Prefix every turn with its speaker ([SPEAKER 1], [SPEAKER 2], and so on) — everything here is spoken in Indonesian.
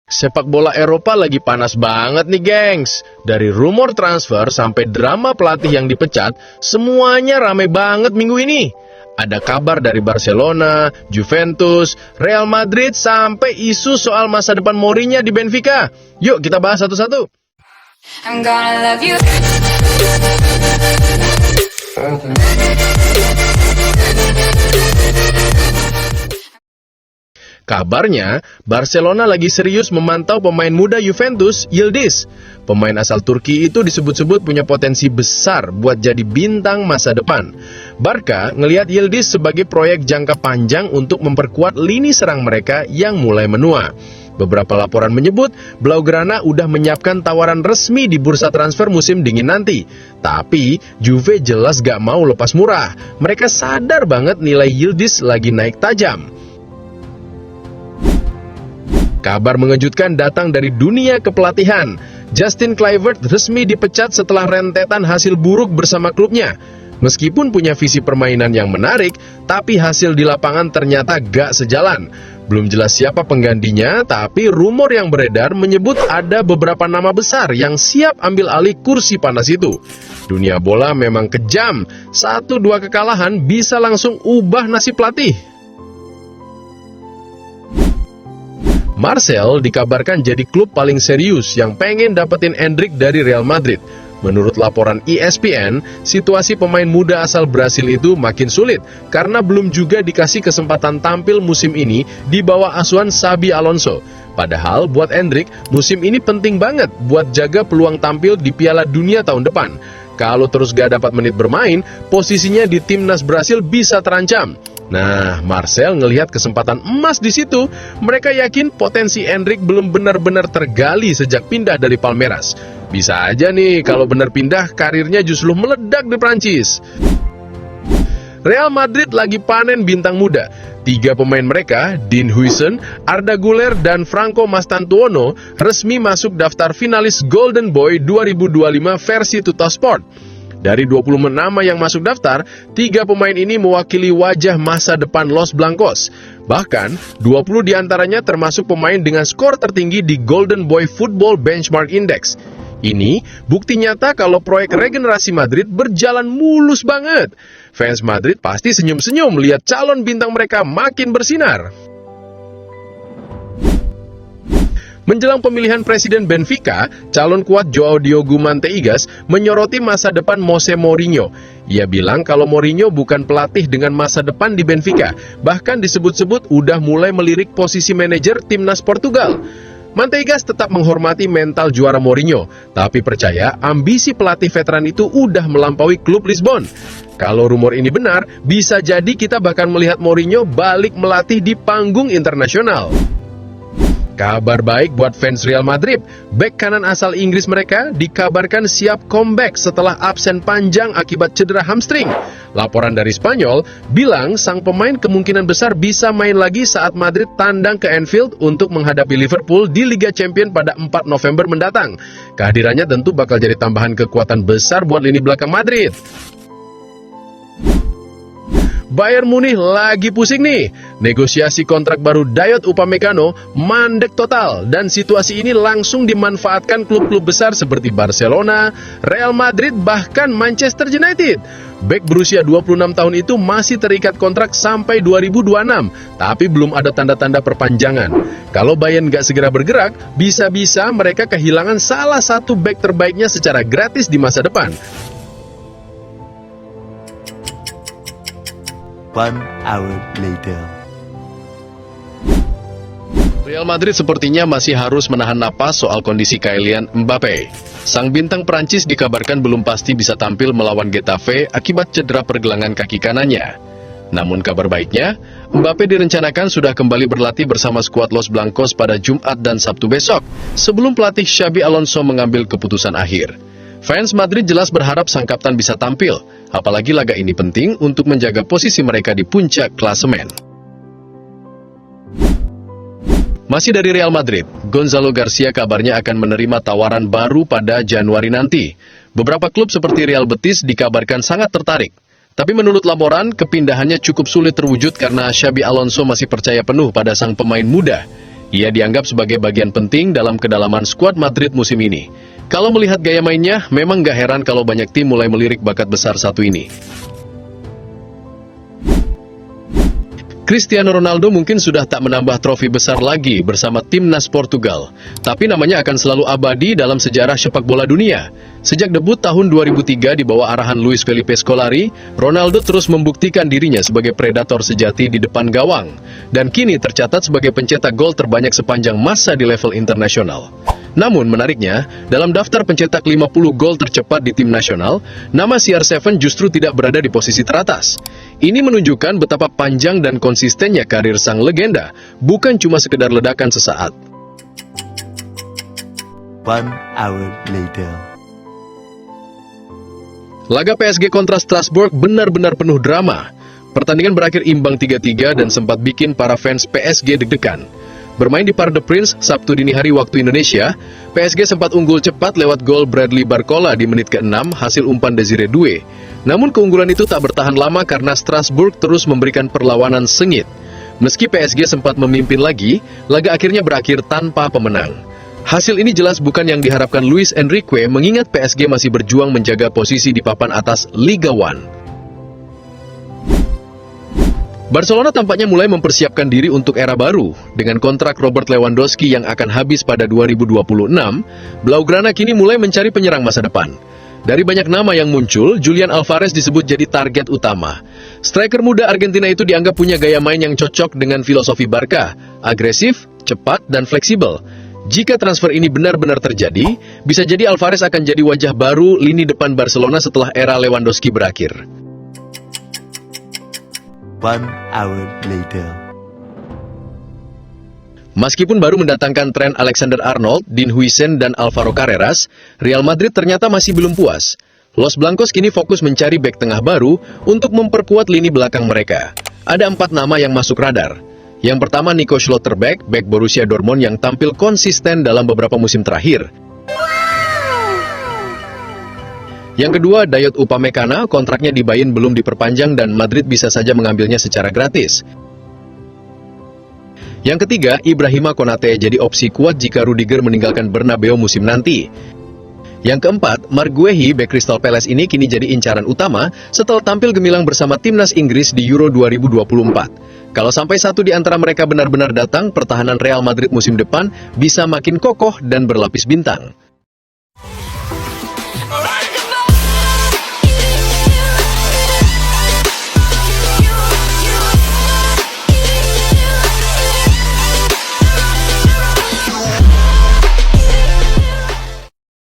[SPEAKER 1] Sepak bola Eropa lagi panas banget nih, gengs. Dari rumor transfer sampai drama pelatih yang dipecat, semuanya rame banget minggu ini. Ada kabar dari Barcelona, Juventus, Real Madrid, sampai isu soal masa depan Mourinho di Benfica. Yuk kita bahas satu-satu.
[SPEAKER 2] I'm gonna love you.
[SPEAKER 1] Kabarnya, Barcelona lagi serius memantau pemain muda Juventus, Yildiz. Pemain asal Turki itu disebut-sebut punya potensi besar buat jadi bintang masa depan. Barca ngelihat Yildiz sebagai proyek jangka panjang untuk memperkuat lini serang mereka yang mulai menua. Beberapa laporan menyebut, Blaugrana udah menyiapkan tawaran resmi di bursa transfer musim dingin nanti. Tapi, Juve jelas gak mau lepas murah. Mereka sadar banget nilai Yildiz lagi naik tajam. Kabar mengejutkan datang dari dunia kepelatihan. Justin Kluivert resmi dipecat setelah rentetan hasil buruk bersama klubnya. Meskipun punya visi permainan yang menarik, tapi hasil di lapangan ternyata gak sejalan. Belum jelas siapa penggantinya, tapi rumor yang beredar menyebut ada beberapa nama besar yang siap ambil alih kursi panas itu. Dunia bola memang kejam, 1-2 kekalahan bisa langsung ubah nasib pelatih. Marseille dikabarkan jadi klub paling serius yang pengen dapetin Endrick dari Real Madrid. Menurut laporan ESPN, situasi pemain muda asal Brasil itu makin sulit karena belum juga dikasih kesempatan tampil musim ini di bawah asuhan Xabi Alonso. Padahal buat Endrick, musim ini penting banget buat jaga peluang tampil di Piala Dunia tahun depan. Kalau terus gak dapat menit bermain, posisinya di timnas Brasil bisa terancam. Nah, Marseille ngelihat kesempatan emas di situ. Mereka yakin potensi Endrick belum benar-benar tergali sejak pindah dari Palmeiras. Bisa aja nih kalau benar pindah, karirnya justru meledak di Prancis. Real Madrid lagi panen bintang muda. 3 pemain mereka, Dean Huijsen, Arda Güler, dan Franco Mastantuono resmi masuk daftar finalis Golden Boy 2025 versi Tuttosport. Dari 20 nama yang masuk daftar, 3 pemain ini mewakili wajah masa depan Los Blancos. Bahkan, 20 diantaranya termasuk pemain dengan skor tertinggi di Golden Boy Football Benchmark Index. Ini bukti nyata kalau proyek regenerasi Madrid berjalan mulus banget. Fans Madrid pasti senyum-senyum lihat calon bintang mereka makin bersinar. Menjelang pemilihan Presiden Benfica, calon kuat João Diogo Manteigas menyoroti masa depan Jose Mourinho. Ia bilang kalau Mourinho bukan pelatih dengan masa depan di Benfica, bahkan disebut-sebut udah mulai melirik posisi manajer timnas Portugal. Manteigas tetap menghormati mental juara Mourinho, tapi percaya ambisi pelatih veteran itu udah melampaui klub Lisbon. Kalau rumor ini benar, bisa jadi kita bahkan melihat Mourinho balik melatih di panggung internasional. Kabar baik buat fans Real Madrid, bek kanan asal Inggris mereka dikabarkan siap comeback setelah absen panjang akibat cedera hamstring. Laporan dari Spanyol bilang sang pemain kemungkinan besar bisa main lagi saat Madrid tandang ke Anfield untuk menghadapi Liverpool di Liga Champions pada 4 November mendatang. Kehadirannya tentu bakal jadi tambahan kekuatan besar buat lini belakang Madrid. Bayern Munich lagi pusing nih. Negosiasi kontrak baru Dayot Upamecano mandek total dan situasi ini langsung dimanfaatkan klub-klub besar seperti Barcelona, Real Madrid, bahkan Manchester United. Bek berusia 26 tahun itu masih terikat kontrak sampai 2026, tapi belum ada tanda-tanda perpanjangan. Kalau Bayern gak segera bergerak, bisa-bisa mereka kehilangan salah satu bek terbaiknya secara gratis di masa depan.
[SPEAKER 3] 1 hour later.
[SPEAKER 1] Real Madrid sepertinya masih harus menahan napas soal kondisi Kylian Mbappe. Sang bintang Prancis dikabarkan belum pasti bisa tampil melawan Getafe akibat cedera pergelangan kaki kanannya. Namun kabar baiknya, Mbappe direncanakan sudah kembali berlatih bersama skuad Los Blancos pada Jumat dan Sabtu besok, sebelum pelatih Xabi Alonso mengambil keputusan akhir. Fans Madrid jelas berharap sang kapten bisa tampil, apalagi laga ini penting untuk menjaga posisi mereka di puncak klasemen. Masih dari Real Madrid, Gonzalo Garcia kabarnya akan menerima tawaran baru pada Januari nanti. Beberapa klub seperti Real Betis dikabarkan sangat tertarik. Tapi menurut laporan, kepindahannya cukup sulit terwujud karena Xabi Alonso masih percaya penuh pada sang pemain muda. Ia dianggap sebagai bagian penting dalam kedalaman skuad Madrid musim ini. Kalau melihat gaya mainnya, memang gak heran kalau banyak tim mulai melirik bakat besar satu ini. Cristiano Ronaldo mungkin sudah tak menambah trofi besar lagi bersama timnas Portugal, tapi namanya akan selalu abadi dalam sejarah sepak bola dunia. Sejak debut tahun 2003 di bawah arahan Luis Felipe Scolari, Ronaldo terus membuktikan dirinya sebagai predator sejati di depan gawang, dan kini tercatat sebagai pencetak gol terbanyak sepanjang masa di level internasional. Namun menariknya, dalam daftar pencetak 50 gol tercepat di tim nasional, nama CR7 justru tidak berada di posisi teratas. Ini menunjukkan betapa panjang dan konsistennya karir sang legenda, bukan cuma sekedar ledakan sesaat.
[SPEAKER 3] 1 hour later.
[SPEAKER 1] Laga PSG kontra Strasbourg benar-benar penuh drama. Pertandingan berakhir imbang 3-3 dan sempat bikin para fans PSG deg-degan. Bermain di Parc des Princes Sabtu dini hari waktu Indonesia, PSG sempat unggul cepat lewat gol Bradley Barcola di menit ke-6 hasil umpan Desire Doué. Namun keunggulan itu tak bertahan lama karena Strasbourg terus memberikan perlawanan sengit. Meski PSG sempat memimpin lagi, laga akhirnya berakhir tanpa pemenang. Hasil ini jelas bukan yang diharapkan Luis Enrique mengingat PSG masih berjuang menjaga posisi di papan atas Liga 1. Barcelona tampaknya mulai mempersiapkan diri untuk era baru. Dengan kontrak Robert Lewandowski yang akan habis pada 2026, Blaugrana kini mulai mencari penyerang masa depan. Dari banyak nama yang muncul, Julian Alvarez disebut jadi target utama. Striker muda Argentina itu dianggap punya gaya main yang cocok dengan filosofi Barca, agresif, cepat, dan fleksibel. Jika transfer ini benar-benar terjadi, bisa jadi Alvarez akan jadi wajah baru lini depan Barcelona setelah era Lewandowski berakhir.
[SPEAKER 3] 1 hour later.
[SPEAKER 1] Meskipun baru mendatangkan Trent Alexander-Arnold, Dean Huijsen, dan Alvaro Carreras, Real Madrid ternyata masih belum puas. Los Blancos kini fokus mencari bek tengah baru untuk memperkuat lini belakang mereka. Ada 4 nama yang masuk radar. Yang pertama Nico Schlotterbeck, bek Borussia Dortmund yang tampil konsisten dalam beberapa musim terakhir. Yang kedua, Dayot Upamecano, kontraknya di Bayern belum diperpanjang dan Madrid bisa saja mengambilnya secara gratis. Yang ketiga, Ibrahima Konate jadi opsi kuat jika Rudiger meninggalkan Bernabeu musim nanti. Yang keempat, Marc Guehi, bek Crystal Palace ini kini jadi incaran utama setelah tampil gemilang bersama timnas Inggris di Euro 2024. Kalau sampai satu di antara mereka benar-benar datang, pertahanan Real Madrid musim depan bisa makin kokoh dan berlapis bintang.